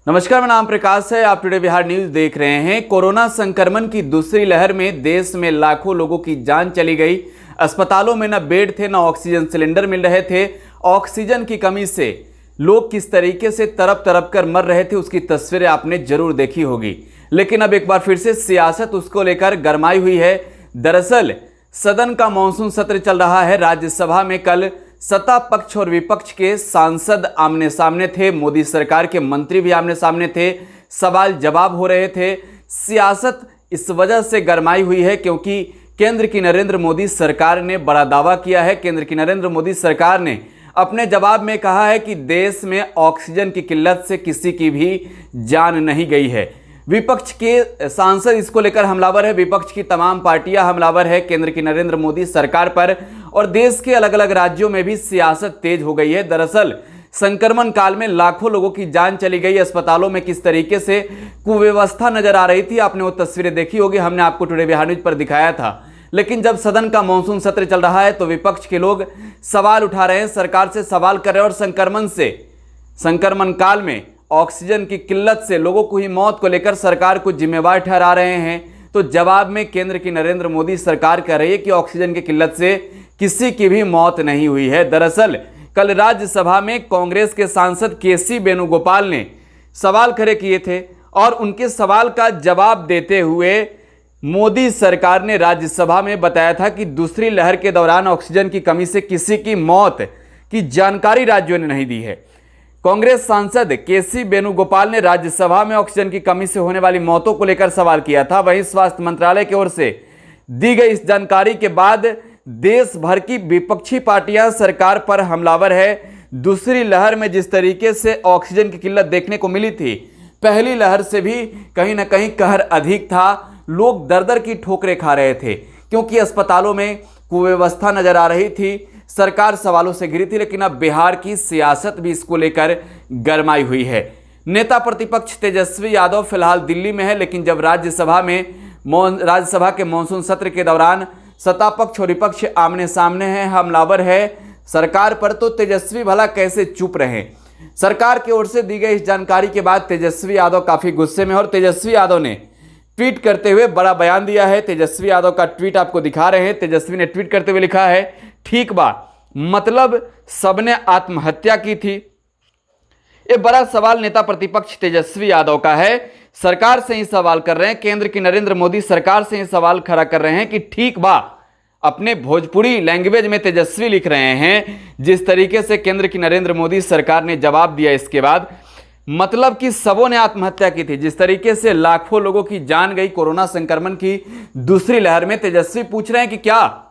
नमस्कार, मेरा नाम प्रकाश है। आप टुडे बिहार न्यूज देख रहे हैं। कोरोना संक्रमण की दूसरी लहर में देश में लाखों लोगों की जान चली गई। अस्पतालों में न बेड थे, न ऑक्सीजन सिलेंडर मिल रहे थे। ऑक्सीजन की कमी से लोग किस तरीके से तड़प तड़प कर मर रहे थे, उसकी तस्वीरें आपने जरूर देखी होगी। लेकिन अब एक बार फिर से सियासत उसको लेकर गरमाई हुई है। दरअसल सदन का मॉनसून सत्र चल रहा है। राज्यसभा में कल सत्ता पक्ष और विपक्ष के सांसद आमने सामने थे, मोदी सरकार के मंत्री भी आमने सामने थे, सवाल जवाब हो रहे थे। सियासत इस वजह से गरमाई हुई है क्योंकि केंद्र की नरेंद्र मोदी सरकार ने बड़ा दावा किया है। केंद्र की नरेंद्र मोदी सरकार ने अपने जवाब में कहा है कि देश में ऑक्सीजन की किल्लत से किसी की भी जान नहीं गई है। विपक्ष के सांसद इसको लेकर हमलावर है। विपक्ष की तमाम पार्टियां हमलावर है केंद्र की नरेंद्र मोदी सरकार पर, और देश के अलग अलग राज्यों में भी सियासत तेज हो गई है। दरअसल संक्रमण काल में लाखों लोगों की जान चली गई। अस्पतालों में किस तरीके से कुव्यवस्था नजर आ रही थी, आपने वो तस्वीरें देखी होगी, हमने आपको टुडे बिहार न्यूज पर दिखाया था। लेकिन जब सदन का मॉनसून सत्र चल रहा है तो विपक्ष के लोग सवाल उठा रहे हैं, सरकार से सवाल कर रहे हैं, और संक्रमण काल में ऑक्सीजन की किल्लत से लोगों को ही मौत को लेकर सरकार को जिम्मेवार ठहरा रहे हैं। तो जवाब में केंद्र की नरेंद्र मोदी सरकार कह रही है कि ऑक्सीजन की किल्लत से किसी की भी मौत नहीं हुई है। दरअसल कल राज्यसभा में कांग्रेस के सांसद केसी वेणुगोपाल ने सवाल खड़े किए थे, और उनके सवाल का जवाब देते हुए मोदी सरकार ने राज्यसभा में बताया था कि दूसरी लहर के दौरान ऑक्सीजन की कमी से किसी की मौत की जानकारी राज्यों ने नहीं दी है। कांग्रेस सांसद केसी वेणुगोपाल ने राज्यसभा में ऑक्सीजन की कमी से होने वाली मौतों को लेकर सवाल किया था। वहीं स्वास्थ्य मंत्रालय की ओर से दी गई इस जानकारी के बाद देश भर की विपक्षी पार्टियां सरकार पर हमलावर है। दूसरी लहर में जिस तरीके से ऑक्सीजन की किल्लत देखने को मिली थी, पहली लहर से भी कहीं ना कहीं कहर अधिक था। लोग दर दर की ठोकरें खा रहे थे क्योंकि अस्पतालों में कुव्यवस्था नजर आ रही थी, सरकार सवालों से घिरी थी। लेकिन अब बिहार की सियासत भी इसको लेकर गरमाई हुई है। नेता प्रतिपक्ष तेजस्वी यादव फिलहाल दिल्ली में है, लेकिन जब राज्यसभा के मॉनसून सत्र के दौरान सत्ता पक्ष और विपक्ष आमने सामने है, हमलावर है सरकार पर, तो तेजस्वी भला कैसे चुप रहे। सरकार की ओर से दी गई इस जानकारी के बाद तेजस्वी यादव काफी गुस्से में, और तेजस्वी यादव ने ट्वीट करते हुए बड़ा बयान दिया है। तेजस्वी यादव का ट्वीट आपको दिखा रहे हैं। तेजस्वी ने ट्वीट करते हुए लिखा है, ठीक बा, मतलब सबने आत्महत्या की थी। ये बड़ा सवाल नेता प्रतिपक्ष तेजस्वी यादव का है। सरकार से ही सवाल कर रहे हैं, केंद्र की नरेंद्र मोदी सरकार से ही सवाल खड़ा कर रहे हैं कि ठीक बा। अपने भोजपुरी लैंग्वेज में तेजस्वी लिख रहे हैं। जिस तरीके से केंद्र की नरेंद्र मोदी सरकार ने जवाब दिया इसके बाद, मतलब कि सबों ने आत्महत्या की थी। जिस तरीके से लाखों लोगों की जान गई कोरोना संक्रमण की दूसरी लहर में, तेजस्वी पूछ रहे हैं कि क्या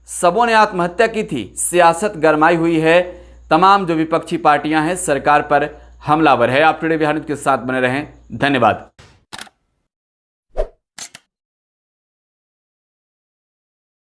सबों ने आत्महत्या की थी। सियासत गरमाई हुई है। तमाम जो विपक्षी पार्टियां हैं सरकार पर हमलावर है। आप टुडे बिहार न्यूज के साथ बने रहें। धन्यवाद।